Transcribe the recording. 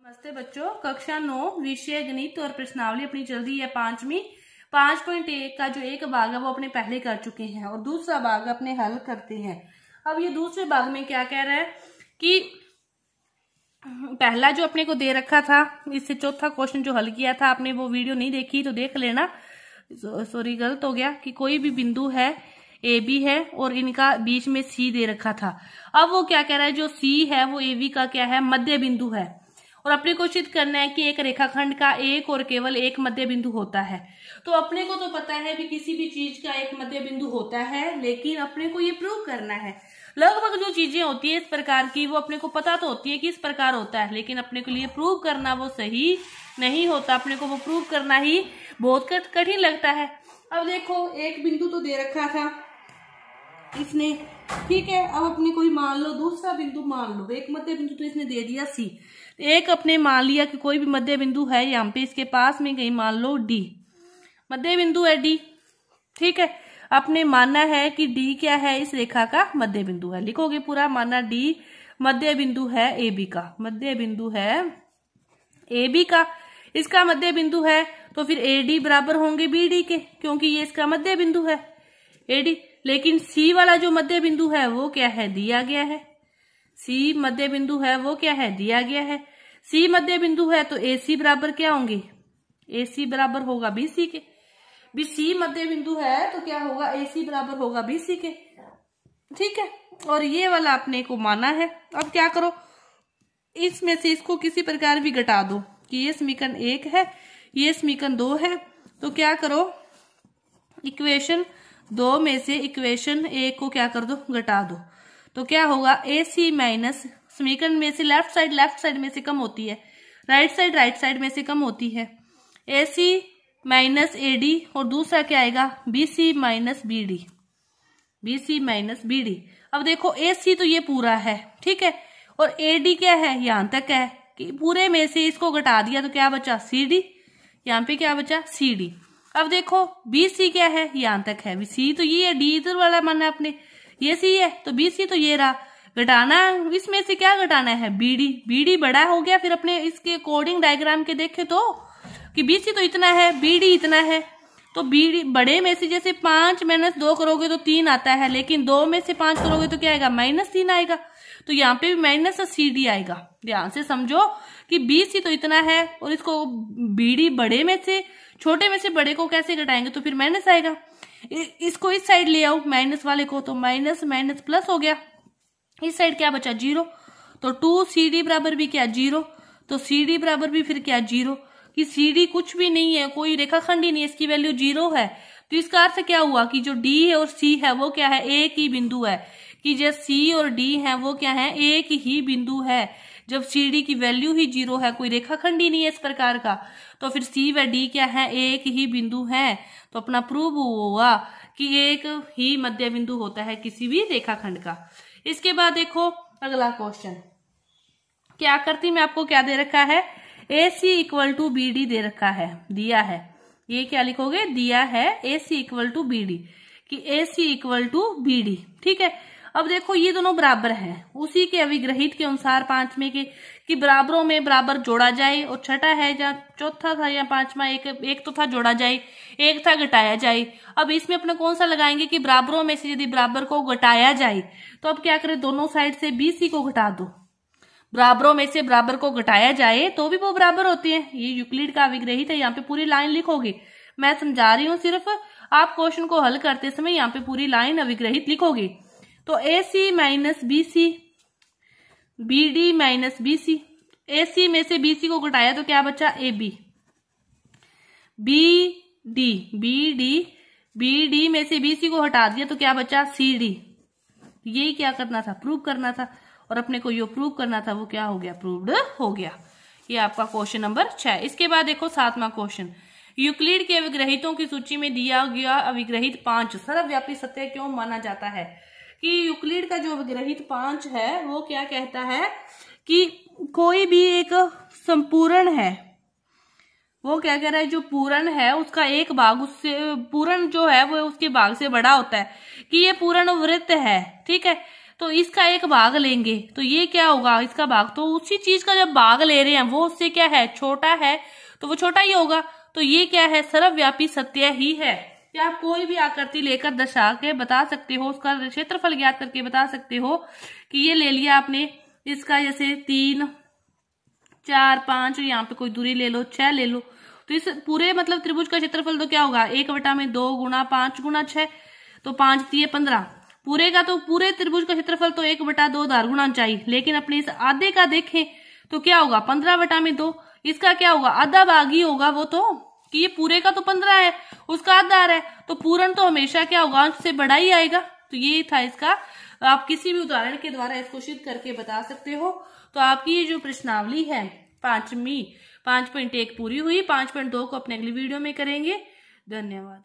नमस्ते बच्चों, कक्षा 9 विषय गणित और प्रश्नावली अपनी चल रही है 5वीं। 5.1 का जो एक भाग है वो अपने पहले कर चुके हैं और दूसरा भाग अपने हल करते हैं। अब ये दूसरे भाग में क्या कह रहा है कि पहला जो अपने को दे रखा था, इससे चौथा क्वेश्चन जो हल किया था, आपने वो वीडियो नहीं देखी तो देख लेना। सॉरी, गलत हो गया कि कोई भी बिंदु है ए बी है और इनका बीच में सी दे रखा था। अब वो क्या कह रहा है, जो सी है वो ए बी का क्या है, मध्य बिंदु है और अपने को सिद्ध करना है कि एक रेखाखंड का एक और केवल एक मध्य बिंदु होता है। तो अपने को तो पता है भी किसी भी चीज का एक मध्य बिंदु होता है, लेकिन अपने को ये प्रूव करना है। लगभग जो चीजें होती है इस प्रकार की वो अपने को पता तो होती है कि इस प्रकार होता है, लेकिन अपने को लिए प्रूव करना वो सही नहीं होता। अपने को वो प्रूव करना ही बहुत कठिन लगता है। अब देखो, एक बिंदु तो दे रखा था इसने, ठीक है। अब अपने कोई मान लो दूसरा बिंदु मान लो, एक मध्य बिंदु तो इसने दे दिया सी, एक अपने मान लिया कि कोई भी मध्य बिंदु है यहाँ पे, इसके पास में गई मान लो डी, मध्य बिंदु है डी, ठीक है। अपने मानना है कि डी क्या है, इस रेखा का मध्य बिंदु है। लिखोगे पूरा, मानना डी मध्य बिंदु है ए बी का, मध्य बिंदु है ए बी का, इसका मध्य बिंदु है। तो फिर ए डी बराबर होंगे बी डी के, क्योंकि ये इसका मध्य बिंदु है ए डी। लेकिन सी वाला जो मध्य बिंदु है वो क्या है, दिया गया है। सी मध्य बिंदु है वो क्या है, दिया गया है। सी मध्य बिंदु है तो ए सी बराबर क्या होंगे, ए सी बराबर होगा बी सी के। बी सी मध्य बिंदु है तो क्या होगा, ए सी बराबर होगा बी सी के, ठीक है। और ये वाला अपने को माना है। अब क्या करो, इसमें से इसको किसी प्रकार भी घटा दो कि ये समीकरण 1 है, ये समीकरण 2 है। तो क्या करो, इक्वेशन 2 में से इक्वेशन 1 को क्या कर दो, घटा दो। तो क्या होगा, ए सी माइनस समीकरण में से लेफ्ट साइड में से कम होती है, राइट साइड में से कम होती है, ए सी माइनस ए डी, और दूसरा क्या आएगा, B C minus B D, B C minus B D. अब देखो, ए सी तो ये पूरा है, ठीक है, और ए डी क्या है, यहां तक है कि पूरे में से इसको घटा दिया तो क्या बचा, सी डी, यहाँ पे क्या बचा, सी डी। अब देखो, बी सी क्या है, यहां तक है, सी तो ये है, डी इधर वाला माना आपने, ये सी है तो बी सी तो ये रहा। घटाना इसमें से क्या घटाना है, बीडी, बीडी बड़ा हो गया। फिर अपने इसके कोडिंग डायग्राम के देखे तो कि बी सी तो इतना है, बीडी इतना है, तो बीडी बड़े में से जैसे 5 - 2 करोगे तो 3 आता है, लेकिन 2 में से 5 करोगे तो क्या आएगा, -3 आएगा। तो यहाँ पे भी माइनस सी डी आएगा। ध्यान से समझो कि बी सी तो इतना है और इसको बीडी बड़े में से, छोटे में से बड़े को कैसे घटाएंगे, तो फिर माइनस आएगा। इसको इस साइड ले आओ माइनस वाले को, तो माइनस माइनस प्लस हो गया, इस साइड क्या बचा, 0। तो 2 सी डी बराबर भी क्या, 0। तो सी डी बराबर भी फिर क्या, 0, कि सी डी कुछ भी नहीं है, कोई रेखाखंड ही नहीं है, इसकी वैल्यू 0 है। तो इसका अर्थ क्या हुआ कि जो डी है और सी है वो क्या है, एक ही बिंदु है, कि जब सी और डी है वो क्या है, एक ही बिंदु है। जब सी डी की वैल्यू ही 0 है, कोई रेखाखंड ही नहीं है इस प्रकार का, तो फिर सी व डी क्या है, एक ही बिंदु है। तो अपना प्रूव हुआ कि एक ही मध्य बिंदु होता है किसी भी रेखाखंड का। इसके बाद देखो अगला क्वेश्चन क्या करती, मैं आपको क्या दे रखा है, ए सी इक्वल टू बी डी दे रखा है, दिया है। ये क्या लिखोगे, दिया है ए सी इक्वल टू बी डी, कि ए सी इक्वल टू बी डी, ठीक है। अब देखो, ये दोनों बराबर हैं, उसी के अविग्रहित के अनुसार 5वें के कि बराबरों में बराबर जोड़ा जाए, और छठा है जहाँ चौथा था या 5वां, एक तो था जोड़ा जाए, एक था घटाया जाए। अब इसमें अपने कौन सा लगाएंगे कि बराबरों में से यदि बराबर को घटाया जाए तो अब क्या करें, दोनों साइड से बी सी को घटा दो। बराबरों में से बराबर को घटाया जाए तो भी वो बराबर होती है। ये यूक्लिड का अविग्रहित है, यहाँ पे पूरी लाइन लिखोगे, मैं समझा रही हूँ सिर्फ, आप क्वेश्चन को हल करते समय यहाँ पे पूरी लाइन अविग्रहित लिखोगे। तो A C minus B C, B D minus B C, A C में से बी सी को घटाया तो क्या बचा, A B, B D, B D, B D में से बी सी को हटा दिया तो क्या बचा, सी डी। यही क्या करना था, प्रूव करना था, और अपने को यो प्रूव करना था वो क्या हो गया, प्रूव्ड हो गया। ये आपका क्वेश्चन नंबर 6। इसके बाद देखो 7वां क्वेश्चन, यूक्लिड के अविग्रहितों की सूची में दिया गया अविग्रहित 5 सर्वव्यापी सत्य क्यों माना जाता है। कि यूक्लिड का जो अविग्रहित 5 है वो क्या कहता है कि कोई भी एक संपूर्ण है, वो क्या कह रहा है, जो पूर्ण है उसका एक भाग उससे, पूर्ण जो है वो उसके भाग से बड़ा होता है, कि ये पूर्ण वृत्त है, ठीक है। तो इसका एक भाग लेंगे तो ये क्या होगा, इसका भाग। तो उसी चीज का जब भाग ले रहे हैं वो उससे क्या है, छोटा है, तो वो छोटा ही होगा। तो ये क्या है, सर्वव्यापी सत्य ही है। क्या आप कोई भी आकृति लेकर दर्शा के बता सकते हो, उसका क्षेत्रफल ज्ञात करके बता सकते हो कि ये ले लिया आपने, इसका जैसे 3, 4, 5, यहाँ पे कोई दूरी ले लो, 6 ले लो, तो इस पूरे मतलब त्रिभुज का क्षेत्रफल तो क्या होगा, 1/2 गुणा 5 गुणा 6, तो 5 3 15। पूरे का तो पूरे त्रिभुज का क्षेत्रफल तो 1/2 आधार गुणा ऊंचाई, लेकिन अपने इस आधे का देखें तो क्या होगा, 15/2। इसका क्या होगा, आधा भाग ही होगा वो तो, कि ये पूरे का तो 15 है, उसका आधा है, तो पूर्ण तो हमेशा क्या होगा, अंश से बड़ा ही आएगा। तो ये था इसका, आप किसी भी उदाहरण के द्वारा इसको सिद्ध करके बता सकते हो। तो आपकी ये जो प्रश्नावली है 5वीं 5.1 पूरी हुई। 5.2 को अपने अगली वीडियो में करेंगे। धन्यवाद।